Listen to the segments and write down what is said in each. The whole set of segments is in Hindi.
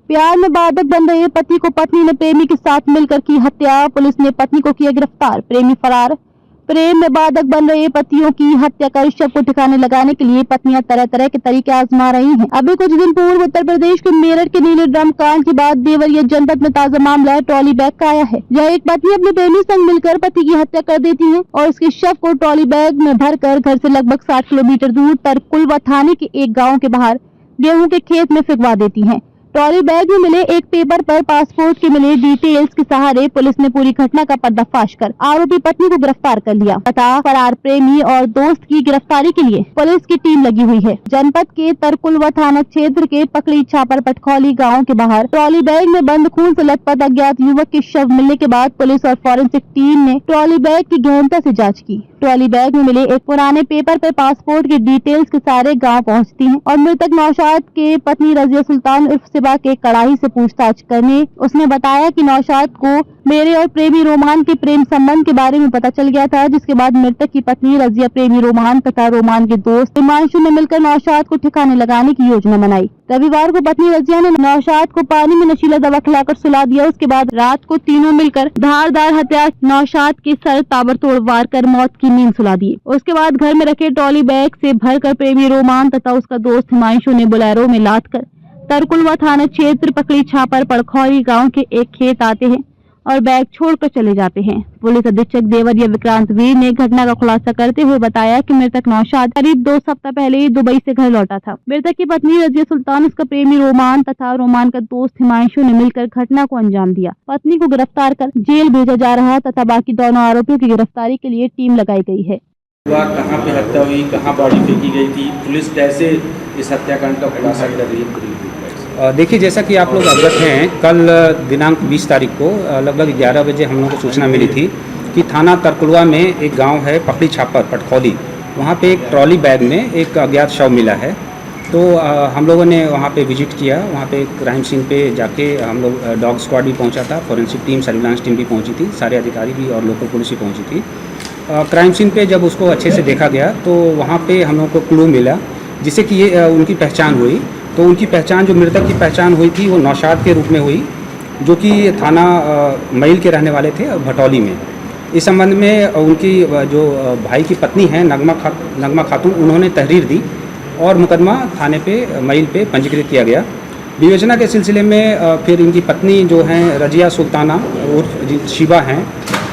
प्यार में बाधक बन रहे पति को पत्नी ने प्रेमी के साथ मिलकर की हत्या। पुलिस ने पत्नी को किया गिरफ्तार, प्रेमी फरार। प्रेम में बाधक बन रहे पतियों की हत्या कर शव को ठिकाने लगाने के लिए पत्नियां तरह तरह के तरीके आजमा रही हैं। अभी कुछ दिन पूर्व उत्तर प्रदेश के मेरठ के नीले ड्रम कांड के बाद देवरिया जनपद में ताजा मामला ट्रॉली बैग का आया है। यह एक पत्नी अपने प्रेमी संग मिलकर पति की हत्या कर देती है और उसके शव को ट्रॉली बैग में भरकर घर से लगभग 60 किलोमीटर दूर तरकुलवा थाने के एक गाँव के बाहर गेहूं के खेत में फिकवा देती है। ट्रॉली बैग में मिले एक पेपर पर पासपोर्ट के मिले डिटेल्स के सहारे पुलिस ने पूरी घटना का पर्दाफाश कर आरोपी पत्नी को गिरफ्तार कर लिया तथा फरार प्रेमी और दोस्त की गिरफ्तारी के लिए पुलिस की टीम लगी हुई है। जनपद के तरकुलवा थाना क्षेत्र के पकड़ी छापर पटखौली गाँव के बाहर ट्रॉली बैग में बंद खून से लथपथ अज्ञात युवक के शव मिलने के बाद पुलिस और फॉरेंसिक टीम ने ट्रॉली बैग की गहनता से जाँच की। ट्रॉली बैग में मिले एक पुराने पेपर पर पासपोर्ट के डिटेल्स के सारे गांव पहुंचती हैं और मृतक नौशाद के पत्नी रजिया सुल्तान उर्फ सिबा के कड़ाही से पूछताछ करने उसने बताया कि नौशाद को मेरे और प्रेमी रोमान के प्रेम संबंध के बारे में पता चल गया था, जिसके बाद मृतक की पत्नी रजिया प्रेमी रोमान तथा रोमान के दोस्त हिमांशु ने मिलकर नौशाद को ठिकाने लगाने की योजना बनाई। रविवार को पत्नी रजिया ने नौशाद को पानी में नशीला दवा खिलाकर सुला दिया। उसके बाद रात को तीनों मिलकर धारदार हथियार नौशाद के सर ताबड़तोड़ वार कर मौत की नींद सुला दी। उसके बाद घर में रखे ट्रॉली बैग से भरकर प्रेमी रोमान तथा उसका दोस्त हिमांशु ने बोलेरो में लाद कर तरकुलवा थाना क्षेत्र पकड़ी छापर पड़खौरी गाँव के एक खेत आते हैं और बैग छोड़कर चले जाते हैं। पुलिस अधीक्षक देवरिया विक्रांत वीर ने घटना का खुलासा करते हुए बताया कि मृतक नौशाद करीब 2 सप्ताह पहले ही दुबई से घर लौटा था। मृतक की पत्नी रजिया सुल्तान, उसका प्रेमी रोमान तथा रोमान का दोस्त हिमांशु ने मिलकर घटना को अंजाम दिया। पत्नी को गिरफ्तार कर जेल भेजा जा रहा तथा बाकी दोनों आरोपियों की गिरफ्तारी के लिए टीम लगाई गई है। कहाँ पे हत्या हुई, कहाँ बॉडी फेंकी गई थी, पुलिस कैसे इस हत्याकांड का खुलासा कर रही है? देखिए, जैसा कि आप लोग अवगत हैं, कल दिनांक 20 तारीख को लगभग 11 बजे हम लोग को सूचना मिली थी कि थाना तरकुलवा में एक गांव है पकड़ी छापर पटखौली, वहां पे एक ट्रॉली बैग में एक अज्ञात शव मिला है। तो हम लोगों ने वहां पे विजिट किया। वहां पे क्राइम सीन पे जाके हम लोग डॉग स्क्वाड भी पहुंचा था, फॉरेंसिक टीम, सर्विलांस टीम भी पहुंची थी, सारे अधिकारी भी और लोकल पुलिस भी पहुंची थी। क्राइम सीन पे जब उसको अच्छे से देखा गया तो वहाँ पे हम लोग को क्लू मिला जिससे कि ये उनकी पहचान हुई। तो उनकी पहचान, जो मृतक की पहचान हुई थी, वो नौशाद के रूप में हुई, जो कि थाना मईल के रहने वाले थे भटौली में। इस संबंध में उनकी जो भाई की पत्नी हैं नगमा खातून, उन्होंने तहरीर दी और मुकदमा थाने पे मईल पे पंजीकृत किया गया। विवेचना के सिलसिले में फिर इनकी पत्नी जो हैं रजिया सुल्ताना उर्फ शिबा हैं,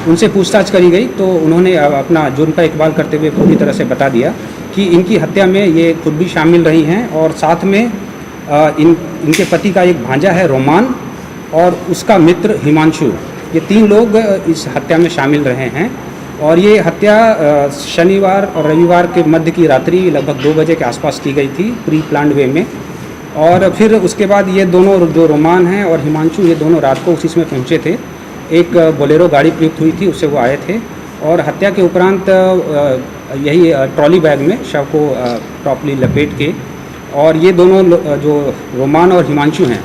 उनसे पूछताछ करी गई तो उन्होंने अपना जुर्म का इकबाल करते हुए पूरी तरह से बता दिया कि इनकी हत्या में ये खुद भी शामिल रही हैं और साथ में इनके पति का एक भांजा है रोमान और उसका मित्र हिमांशु, ये 3 लोग इस हत्या में शामिल रहे हैं। और ये हत्या शनिवार और रविवार के मध्य की रात्रि लगभग 2 बजे के आसपास की गई थी, प्री प्लान्ड वे में। और फिर उसके बाद ये दोनों, जो रोमान हैं और हिमांशु, ये दोनों रात को उसी में पहुँचे थे। एक बोलेरो गाड़ी प्रयुक्त हुई थी, उससे वो आए थे और हत्या के उपरांत यही ट्रॉली बैग में शव को प्रॉपर्ली लपेट के, और ये दोनों जो रोमान और हिमांशु हैं,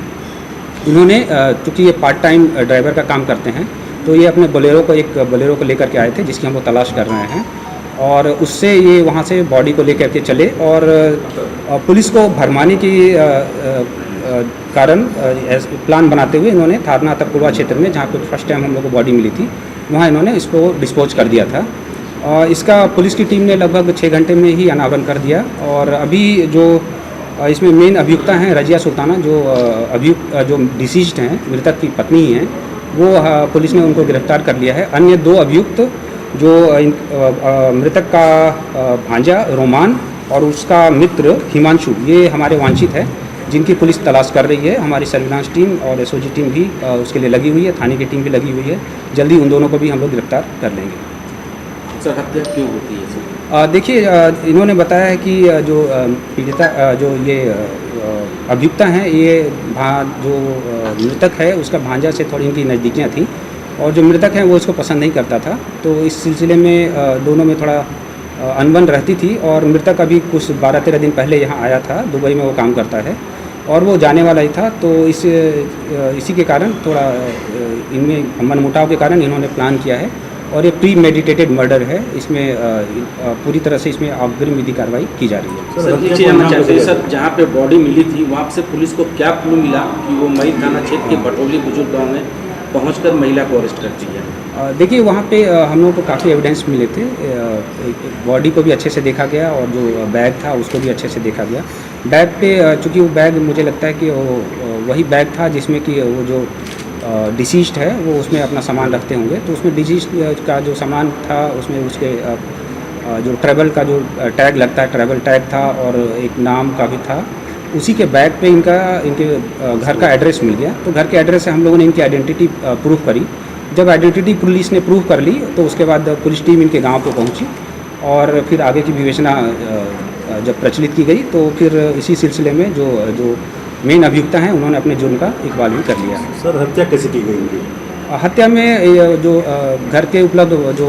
इन्होंने चूँकि ये पार्ट टाइम ड्राइवर का काम करते हैं, तो ये अपने बोलेरो को लेकर के आए थे, जिसकी हम लोग तलाश कर रहे हैं। और उससे ये वहाँ से बॉडी को लेकर के चले और पुलिस को भरमाने की कारण प्लान बनाते हुए इन्होंने थाना तरकुलवा क्षेत्र में, जहाँ पे फर्स्ट टाइम हम लोग को बॉडी मिली थी, वहाँ इन्होंने इसको डिस्पोज कर दिया था। और इसका पुलिस की टीम ने लगभग 6 घंटे में ही अनावरण कर दिया। और अभी जो इसमें मेन अभियुक्ता हैं रजिया सुल्ताना, जो डिसीज्ड हैं, मृतक की पत्नी ही हैं, वो पुलिस ने उनको गिरफ्तार कर लिया है। अन्य 2 अभियुक्त, जो मृतक का भांजा रोमान और उसका मित्र हिमांशु, ये हमारे वांछित है, जिनकी पुलिस तलाश कर रही है। हमारी सर्विलांस टीम और एसओजी टीम भी उसके लिए लगी हुई है, थाने की टीम भी लगी हुई है। जल्दी उन दोनों को भी हम लोग गिरफ्तार कर लेंगे। सर, हत्या क्यों होती है? देखिए, इन्होंने बताया है कि जो पीड़िता, जो ये अभियुक्ता हैं, ये जो मृतक है उसका भांजा से थोड़ी इनकी नज़दीकियाँ थी और जो मृतक है वो इसको पसंद नहीं करता था। तो इस सिलसिले में दोनों में थोड़ा अनबन रहती थी। और मृतक अभी कुछ 12-13 दिन पहले यहाँ आया था, दुबई में वो काम करता है और वो जाने वाला ही था। तो इसी के कारण थोड़ा इनमें मनमुटाव के कारण इन्होंने प्लान किया है और ये प्री मेडिटेटेड मर्डर है। इसमें पूरी तरह से इसमें अग्रिम विधि कार्रवाई की जा रही है। सर ये चीज़ जानना चाहते हैं सर, जहाँ पे बॉडी मिली थी वहाँ से पुलिस को क्या क्लू मिला कि वो मई थाना क्षेत्र के भटोली बुजुर्ग गाँव में पहुंचकर महिला को अरेस्ट कर दिया? देखिए वहाँ पे हम लोगों को काफ़ी एविडेंस मिले थे। बॉडी को भी अच्छे से देखा गया और जो बैग था उसको भी अच्छे से देखा गया। बैग पे चूँकि वो बैग मुझे लगता है कि वो वही बैग था जिसमें कि वो जो डिसीज्ड है वो उसमें अपना सामान रखते होंगे, तो उसमें डिसीज्ड का जो सामान था उसमें उसके जो ट्रैवल का जो टैग लगता है, ट्रैवल टैग था और एक नाम का भी था। उसी के बैग पे इनके घर का एड्रेस मिल गया। तो घर के एड्रेस से हम लोगों ने इनकी आइडेंटिटी प्रूव करी। जब आइडेंटिटी पुलिस ने प्रूव कर ली तो उसके बाद पुलिस टीम इनके गांव पे पहुंची और फिर आगे की विवेचना जब प्रचलित की गई तो फिर इसी सिलसिले में जो मेन अभियुक्ता हैं उन्होंने अपने जुर्म का इकबाल भी कर लिया। सर हत्या कैसे की गई इनकी? हत्या में जो घर के उपलब्ध जो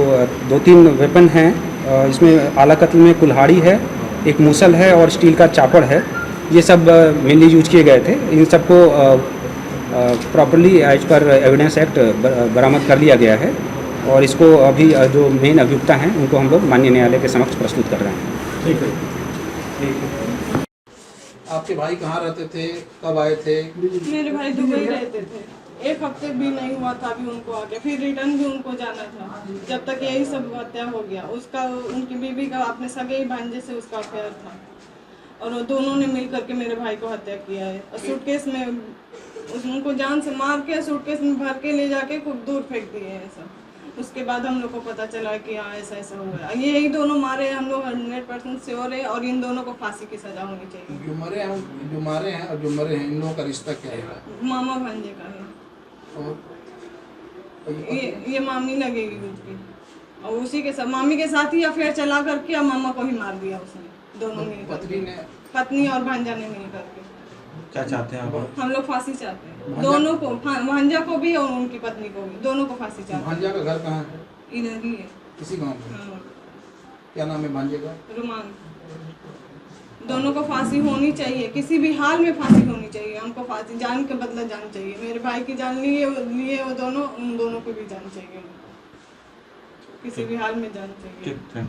2-3 वेपन हैं, इसमें आला कत्ल में कुल्हाड़ी है, एक मूसल है और स्टील का चापड़ है। ये सब मेनली यूज किए गए थे। इन सबको properly as per evidence act बरामद कर लिया गया है और इसको अभी जो मेन अभियुक्ता हैं उनको हम लोग माननीय न्यायालय के समक्ष प्रस्तुत कर रहे हैं। ठीक है। आपके भाई कहाँ रहते थे, कब आए थे? मेरे भाई दुबई रहते थे, 1 हफ्ते भी नहीं हुआ था अभी उनको आके, फिर रिटर्न भी उनको जाना था। जब तक यही सब हत्या हो गया, उसका उनकी बीवी का अपने सगे भांजे से उसका अफेयर था और वो दोनों ने मिल करके मेरे भाई को हत्या किया है। और सूटकेस में उनको जान से मार के सूटकेस में भर के ले जाके खूब दूर फेंक दिए हैं सब। उसके बाद हम लोग को पता चला कि हाँ ऐसा ऐसा हुआ। यही दोनों मारे हैं, हम लोग 100% श्योर है और इन दोनों को फांसी की सजा होनी चाहिए। जो मारे हैं और जो मरे हैं इन लोगों का रिश्ता क्या है? मामा भांजे का है और ये मामी लगेगी उसकी और उसी के साथ मामी के साथ ही अफेयर चला करके और मामा को ही मार दिया उसने। दोनों मिल पत्नी और भांजा ने मिल करके। क्या चाहते हैं आप? हम लोग फांसी चाहते हैं दोनों को, भांजा को भी और उनकी पत्नी को भी, दोनों को फांसी चाहते हैं। भांजा का घर कहाँ है? इधर ही है, इसी गांव में। हाँ, क्या नाम है भांजे का? रुमान। दोनों को फांसी होनी चाहिए, किसी भी हाल में फांसी होनी चाहिए। हमको फांसी, जान के बदला जान चाहिए। मेरे भाई की जान लिए वो दोनों, उन दोनों को भी जान चाहिए, किसी भी हाल में जान चाहिए।